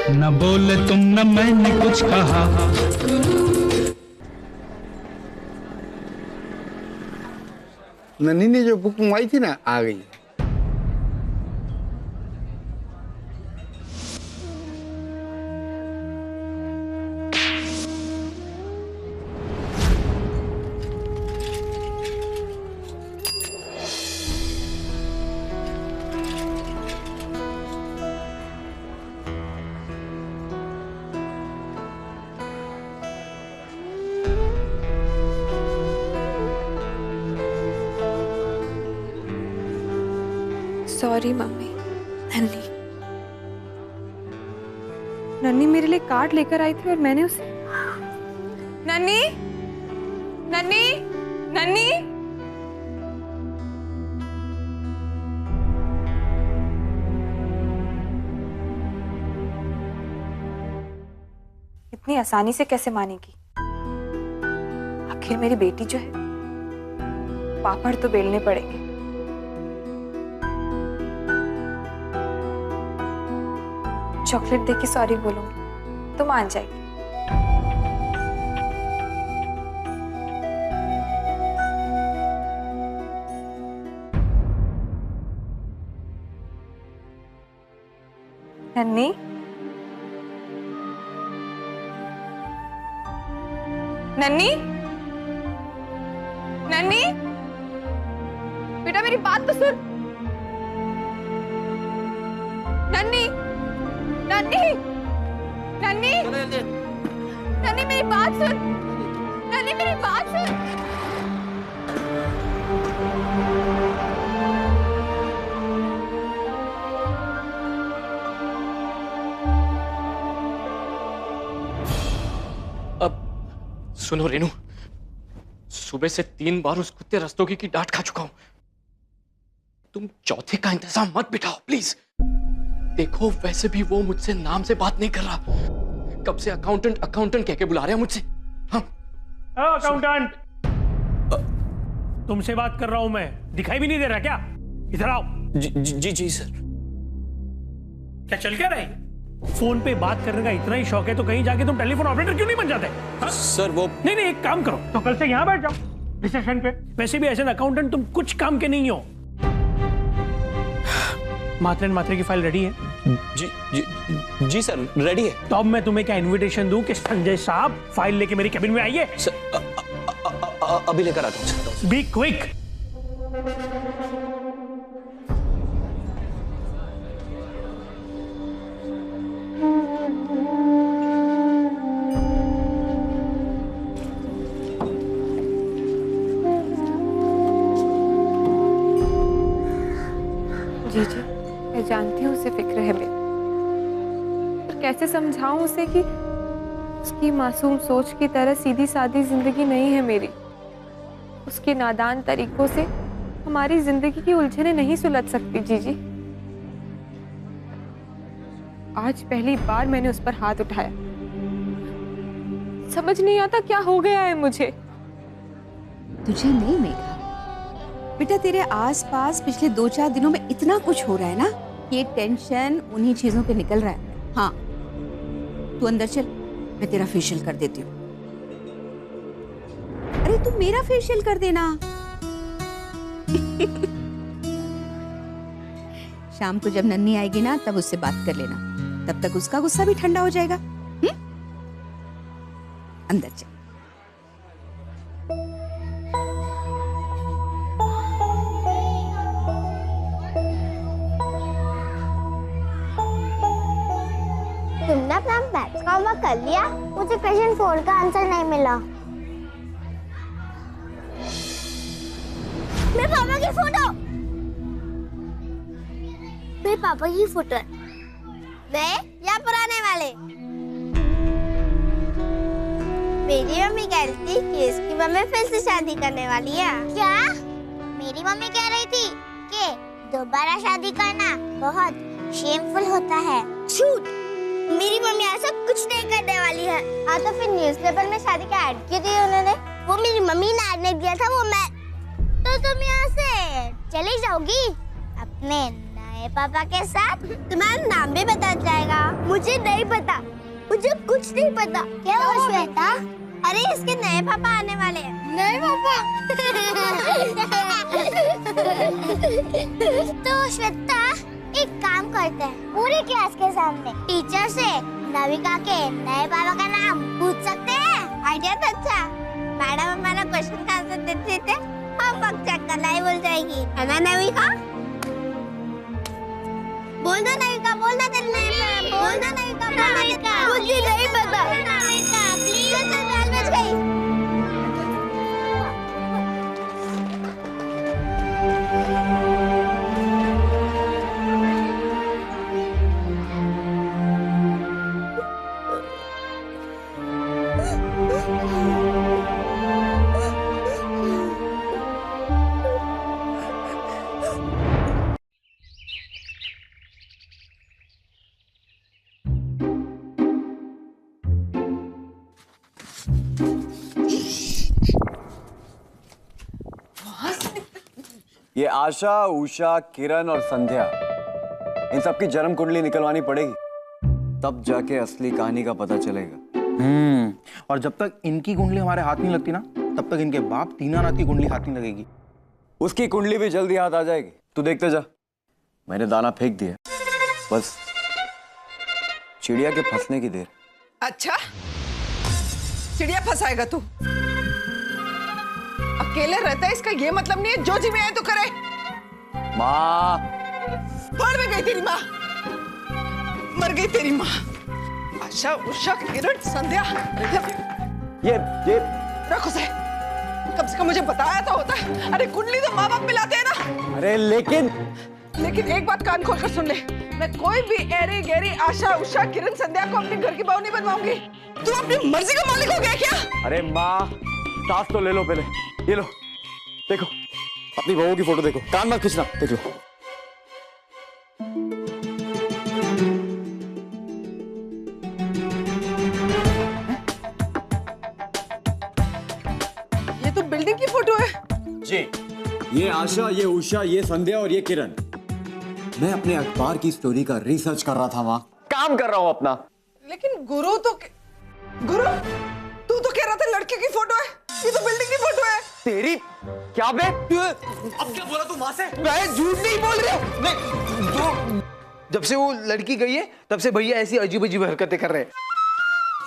न बोले तुम न मैंने कुछ कहा। नन्ही ने जो बुक मंगवाई थी ना, आ गई। Sorry mummy. नन्ही नन्ही मेरे लिए कार्ड लेकर आई थी और मैंने उसे। नन्ही नन्ही नन्ही इतनी आसानी से कैसे मानेगी? आखिर मेरी बेटी जो है, पापड़ तो बेलने पड़ेंगे। चॉकलेट देके सॉरी बोलूंगी तो मान जाएगी। नन्ही नन्ही नन्ही बेटा मेरी बात तो सुन। नन्ही नन्ही नन्ही नन्ही मेरी बात सुन। नन्ही मेरी बात सुन। अब सुनो रेनू, सुबह से 3 बार उस कुत्ते रस्तोगी की डांट खा चुका हूं। तुम चौथे का इंतजाम मत बिठाओ प्लीज। देखो वैसे भी वो मुझसे नाम से बात नहीं कर रहा। कब से अकाउंटेंट अकाउंटेंट कह के बुला रहे हैं मुझसे। हाँ अकाउंटेंट, तुमसे बात कर रहा हूं मैं, दिखाई भी नहीं दे रहा क्या? इधर आओ। जी सर। क्या चल क्या रहा है? फोन पे बात करने का इतना ही शौक है तो कहीं जाके तुम टेलीफोन ऑपरेटर क्यों नहीं बन जाते? हाँ? सर वो नहीं, एक काम करो, तो कल से यहाँ बैठ जाओ रिसेप्शन पे। वैसे भी ऐसे अकाउंटेंट तुम कुछ काम के नहीं हो। मात्रे मात्रे की फाइल रेडी है? जी सर रेडी है। तो अब मैं तुम्हें क्या इनविटेशन दूं कि संजय साहब फाइल लेके मेरी कैबिन में आइए? अभी लेकर आता हूं। Be quick. जी जी मैं जानती हूँ उसे फिक्र है मेरी, पर कैसे समझाऊं उसे कि उसकी मासूम सोच की तरह सीधी सादी जिंदगी नहीं है मेरी। उसके नादान तरीकों से हमारी जिंदगी की उलझनें नहीं सुलझ सकती। जीजी आज पहली बार मैंने उस पर हाथ उठाया। समझ नहीं आता क्या हो गया है मुझे। तुझे नहीं मेघा, बेटा तेरे आसपास पिछले 2-4 दिनों में इतना कुछ हो रहा है ना, ये टेंशन उन्हीं चीजों पे निकल रहा है। हाँ तू अंदर चल, मैं तेरा फेशियल कर देती हूँ। अरे तू मेरा फेशियल कर देना। शाम को जब नन्ही आएगी ना तब उससे बात कर लेना, तब तक उसका गुस्सा भी ठंडा हो जाएगा। अंदर चल। तुमने अपना मैथ्स का होमवर्क कर लिया? मुझे क्वेश्चन 4 का आंसर नहीं मिला। मेरे पापा की फोटो, मेरे पापा की फोटो है। नए या पुराने वाले? मेरी मम्मी कह रही थी कि इसकी मम्मी फिर से शादी करने वाली है। क्या? मेरी मम्मी कह रही थी कि दोबारा शादी करना बहुत शेमफुल होता है। झूठ, मेरी मम्मी ऐसा कुछ नहीं करने वाली है। हाँ तो फिर न्यूज़पेपर में शादी का ऐड क्यों दिया उन्होंने? वो मेरी मम्मी ने ऐड दिया था, वो मैं। तो तुम यहाँ से चली जाओगी अपने नए नए पापा के साथ तुम्हारा नाम भी बता जाएगा। मुझे नहीं पता, मुझे कुछ नहीं पता। क्या हुआ श्वेता? अरे इसके नए पापा आने वाले हैं। नए पापा? तो श्वेता एक काम करते हैं, पूरी क्लास के सामने टीचर से नविका के नए पापा का नाम पूछ सकते हैं। आइडिया तो अच्छा। मैडम हमारा क्वेश्चन का आंसर देते थे, हम पक्का कलाई बोल जाएगी, है ना नविका? बोलना नविका, बोलना तेरे बोलना नविका, मुझे नहीं पता। नविका प्लीज, बेल बज गई। ये आशा, उषा, किरण और संध्या, इन सबकी जन्म कुंडली निकलवानी पड़ेगी, तब जाके असली कहानी का पता चलेगा। और जब तक इनकी कुंडली हमारे हाथ नहीं लगती ना, तब तक इनके बाप दीनानाथ की कुंडली हाथ नहीं लगेगी। उसकी कुंडली भी जल्दी हाथ आ जाएगी, तू देखते जा। मैंने दाना फेंक दिया, बस चिड़िया के फंसने की देर। अच्छा, चिड़िया फंसाएगा तू? अकेले रहता है इसका ये मतलब नहीं है जो जी में आए तो करे। माँ, मर भी गई तेरी माँ, मर गई तेरी माँ। आशा, उषा, किरण, संध्या, ये रखो से, कम से कम मुझे बताया तो होता है। अरे कुंडली तो माँ बाप मिलाते हैं ना। अरे लेकिन एक बात कान खोल कर सुन ले, मैं कोई भी एरी गैरी आशा, उषा, किरण, संध्या को अपने घर की बहू नहीं बनवाऊंगी। तू अपनी मर्जी का मालिक हो गया क्या? अरे माँ, सांस तो ले लो पहले। ये लो, देखो अपनी बहू की फोटो देखो, कान मत खींचना, देख लो। ये तो बिल्डिंग की फोटो है जी। ये आशा, ये उषा, ये संध्या और ये किरण। मैं अपने अखबार की स्टोरी का रिसर्च कर रहा था, वहां काम कर रहा हूं अपना। लेकिन गुरु, तू तो कह रहा था लड़के की फोटो है, ये तो बिल्डिंग की फोटो है। तेरी क्या बे? अब क्या बोला तू मां से? मैं झूठ नहीं बोल रहा हूँ। नहीं, तो जब से वो लड़की गई है, तब से भैया ऐसी अजीब अजीब हरकतें कर रहे हैं।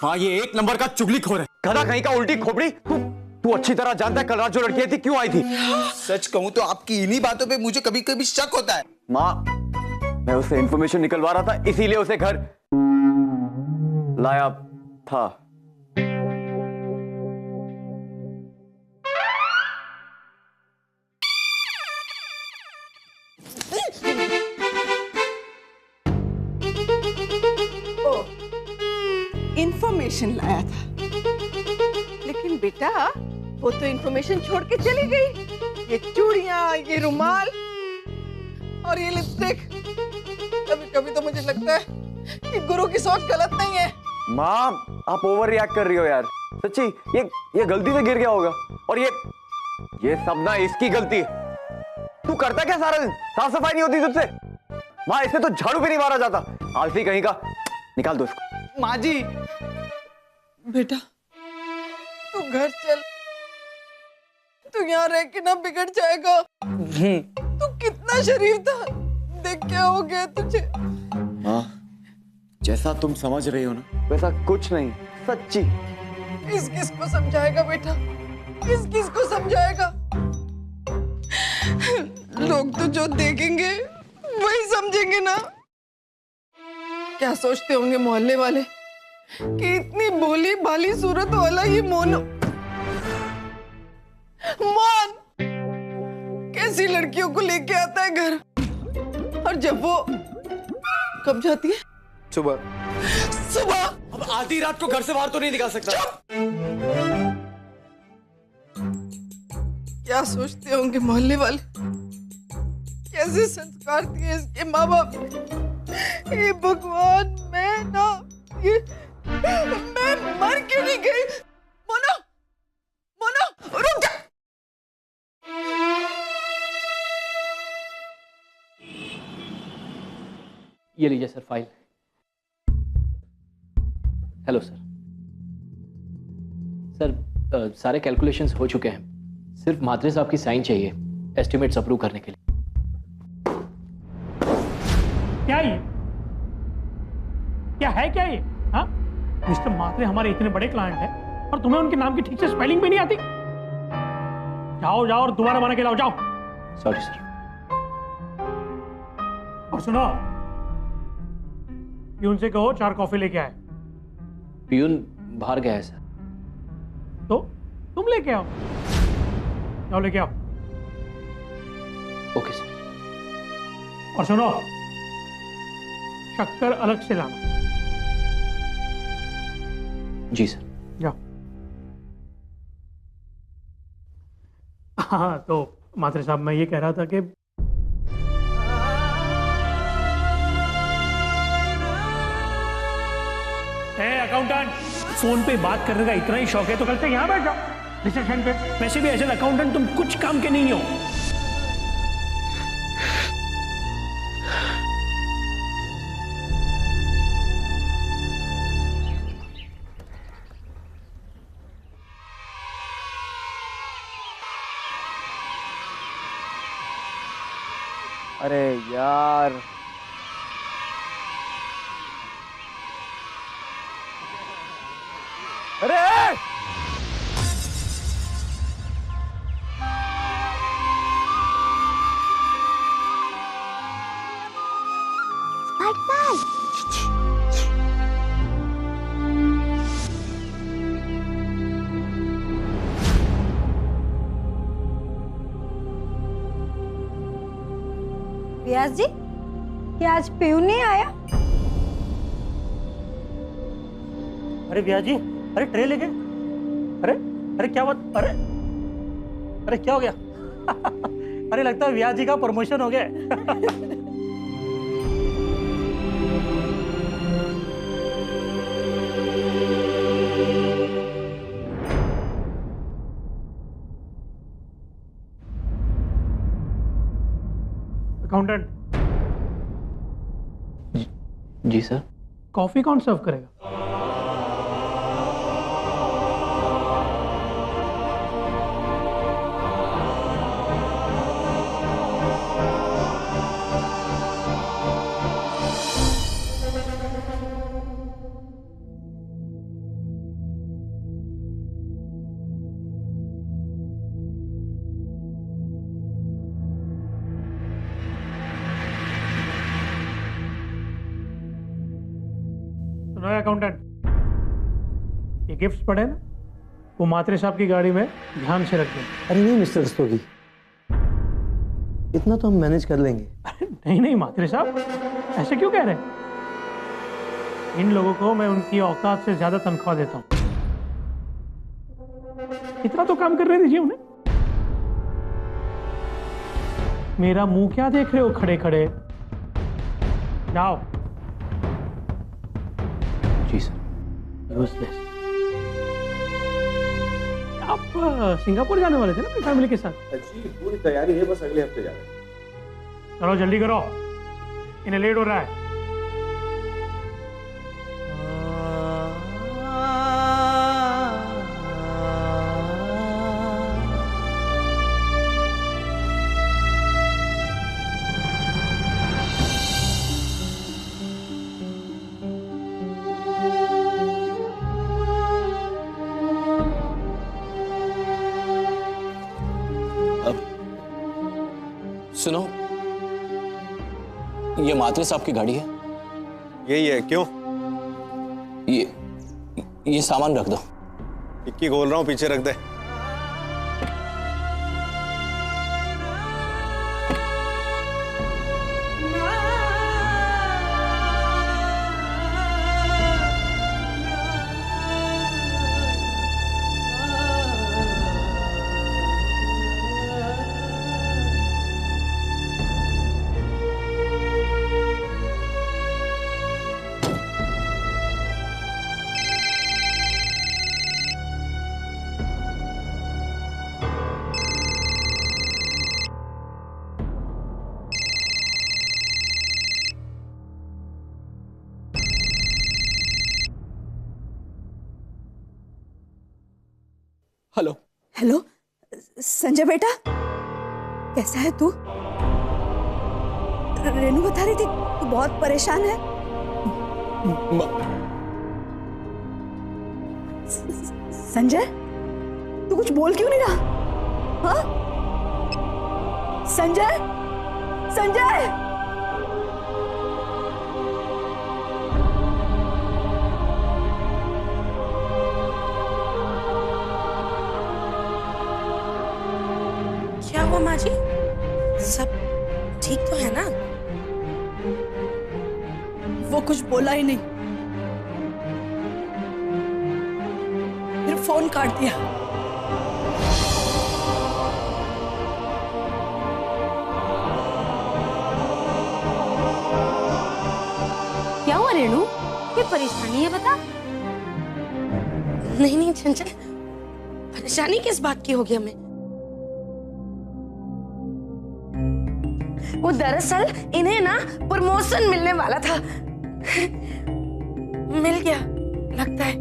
हाँ, ये एक नंबर का चुगलीखोर है, गधा कहीं का, उल्टी खोपड़ी। तू अच्छी तरह जानता है कल रात जो लड़की आई थी क्यों आई थी। सच कहूँ तो आपकी इन्हीं बातों पे मुझे कभी कभी शक होता है। माँ, मैं उससे इंफॉर्मेशन निकलवा रहा था, इसीलिए उसे घर लाया था। इंफॉर्मेशन लाया था, लेकिन बेटा वो तो इंफॉर्मेशन छोड़ के चली गई। ये चूड़ियां, ये रुमाल और ये लिपस्टिक। कभी कभी तो मुझे लगता है कि गुरु की सोच गलत नहीं है। माँ, आप ओवर रिएक्ट कर रही हो यार, सच्ची। ये गलती से गिर गया होगा, और ये सब ना इसकी गलती है। तू करता क्या सारा दिन? साफ सफाई नहीं होती तुझसे? माँ, इससे तो झाड़ू भी नहीं मारा जाता, आलसी कहीं का। निकाल दो इसको। माँ जी, बेटा तू घर चल, तू यहाँ रह के ना बिगड़ जाएगा। तू कितना शरीफ था, देख क्या हो गया तुझे। माँ, जैसा तुम समझ रही हो ना, वैसा कुछ नहीं, सच्ची। किस किस को समझाएगा बेटा, किस किस को समझाएगा? लोग तो जो देखेंगे वही समझेंगे ना। क्या सोचते होंगे मोहल्ले वाले कि इतनी भोली भाली सूरत वाला ये मोन कैसी लड़कियों को लेके आता है घर, और जब वो कब जाती है? सुबह। अब आधी रात को घर से बाहर तो नहीं निकाल सकता। क्या सोचते होंगे मोहल्ले वाले, कैसे संस्कार दिए इसके माँ बाप। ये भगवान, मैं मर क्यों नहीं गई? मोनो, मोनो रुक जा। ये लीजिए sir file. Hello sir. Sir सारे कैलकुलेशंस हो चुके हैं, सिर्फ मात्रे साहब की साइन चाहिए एस्टिमेट्स अप्रूव करने के लिए। क्या ये क्या है क्या ये? हाँ, मिस्टर मात्रे हमारे इतने बड़े क्लाइंट हैं और तुम्हें उनके नाम की ठीक से स्पेलिंग भी नहीं आती? जाओ जाओ और दोबारा बना के लाओ, जाओ। Sorry sir. और सुनो, प्यून से कहो 4 कॉफी लेके आए। पियून बाहर गया है सर। तो तुम लेके आओ, जाओ लेके आओ। Okay sir. और सुनो, शक्कर अलग से लाना। जी सर। जाओ। हाँ, तो मात्रे साहब मैं ये कह रहा था कि अकाउंटेंट, फोन पे बात करने का इतना ही शौक है तो कल से यहाँ बैठ जाओ रिसेप्शन पे। वैसे भी एज एन अकाउंटेंट तुम कुछ काम के नहीं हो। अरे यार, अरे व्यास जी, क्या आज प्यून नहीं आया? अरे व्यास जी, अरे ट्रे लेके। अरे अरे क्या बात? अरे अरे क्या हो गया? अरे लगता है व्यास जी का प्रमोशन हो गया। अकाउंटेंट जी सर। कॉफी कौन सर्व करेगा? अकाउंटेंट, ये गिफ्ट्स पड़े ना, वो मात्रे साहब की गाड़ी में ध्यान से रख दें। अरे नहीं मिस्टर रस्तोगी, इतना तो हम मैनेज कर लेंगे। अरे नहीं नहीं मात्रे साहब, ऐसे क्यों कह रहे हैं? इन लोगों को मैं उनकी औकात से ज्यादा तनख्वाह देता हूं। इतना तो काम करने दीजिए उन्हें। मेरा मुंह क्या देख रहे हो खड़े खड़े? जाओ। जी सर। यूजलेस। आप सिंगापुर जाने वाले थे ना अपनी फैमिली के साथ? जी पूरी तैयारी है, बस अगले हफ्ते जा रहे हैं। चलो जल्दी करो, इन्हें लेट हो रहा है। सुनो, ये मात्रे साहब की गाड़ी है। यही है, क्यों? ये सामान रख दो। इक्की खोल रहा हूँ, पीछे रख दे। हेलो हेलो संजय बेटा, कैसा है तू? रेनू बता रही थी तू बहुत परेशान है। संजय, तू कुछ बोल क्यों नहीं रहा? हाँ? संजय, संजय! क्या हुआ माँ जी? सब ठीक तो है ना? वो कुछ बोला ही नहीं, फिर फोन काट दिया। क्या हुआ रेणु? ये परेशानी है बता। नहीं नहीं चंचल, परेशानी किस बात की होगी हमें? वो दरअसल इन्हें ना प्रमोशन मिलने वाला था, मिल गया लगता है।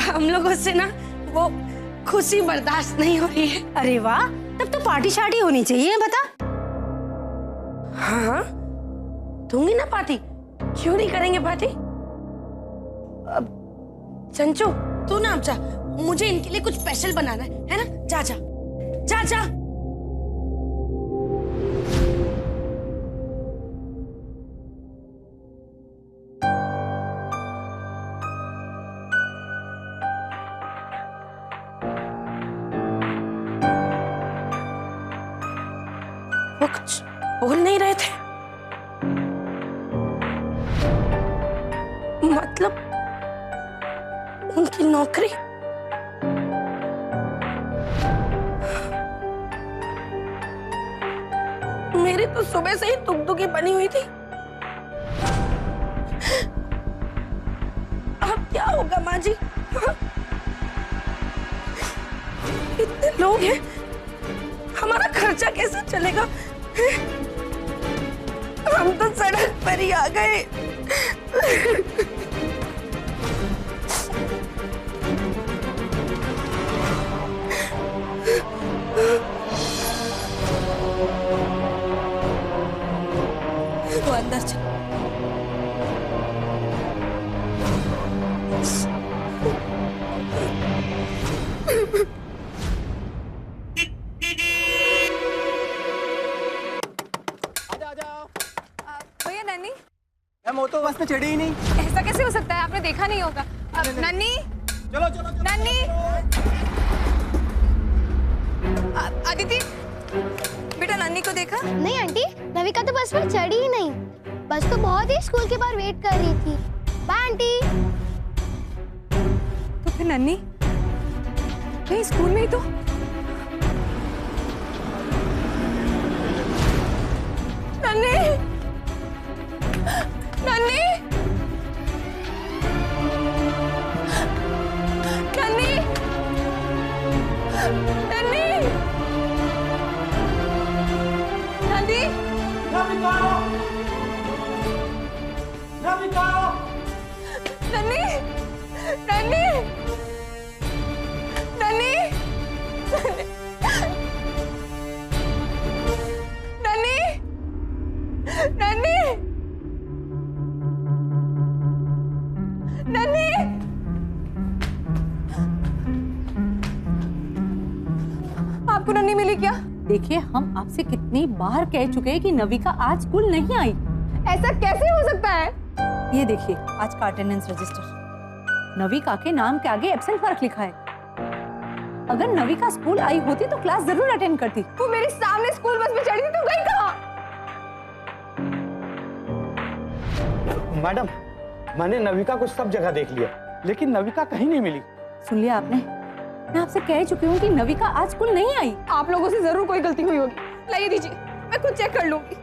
हम लोगों से ना वो खुशी बर्दाश्त नहीं हो रही है। अरे वाह, तब तो पार्टी शार्टी होनी चाहिए बता। हाँ दूंगी ना पार्टी, क्यों नहीं करेंगे पार्टी? अब चंचू तू ना अब जा, मुझे इनके लिए कुछ स्पेशल बनाना है ना? जा जा जा जा। वो कुछ बोल नहीं रहे थे, मतलब उनकी नौकरी। मेरी तो सुबह से ही तुकतुकी बनी हुई थी। अब क्या होगा माँ जी? हाँ? इतने लोग हैं, हमारा खर्चा कैसे चलेगा? हम तो सड़क पर ही आ गए। तो अंदर चल। भैया नन्ही, वो तो बस में चढ़ी ही नहीं। ऐसा कैसे हो सकता है? आपने देखा नहीं होगा। नन्ही, चलो चलो, चलो। नन्ही, अदिति, बेटा नन्ही को देखा? नहीं आंटी, नविका तो बस में चढ़ी ही नहीं। बस तो बहुत ही स्कूल के बाहर वेट कर रही थी। Bye aunty. तो फिर नन्ही कहीं स्कूल में ही तो। नन्ही, नन्ही, नन्ही, नन्ही, नन्ही, नन्ही, नन्ही, नन्ही, नन्ही, नन्ही, नन्ही। आपको नन्ही मिली क्या? देखिए, हम आपसे कितनी बार कह चुके हैं कि नविका आज स्कूल नहीं आई। ऐसा कैसे हो सकता है? ये देखिए आज का अटेंडेंस रजिस्टर, नविका के नाम के आगे एब्सेंट मार्क लिखा है। अगर नविका स्कूल आई होती तो क्लास जरूर अटेंड करती। वो मेरे सामने स्कूल बस में चढ़ी थी, तो गई कहाँ? मैडम, मैंने नविका को सब जगह देख लिया, लेकिन नविका कहीं नहीं मिली। सुन लिया आपने? मैं आपसे कह चुकी हूँ कि नविका आज स्कूल नहीं आई। आप लोगों से जरूर कोई गलती हुई होगी। लाइए दीजिए, मैं खुद चेक कर लूंगी।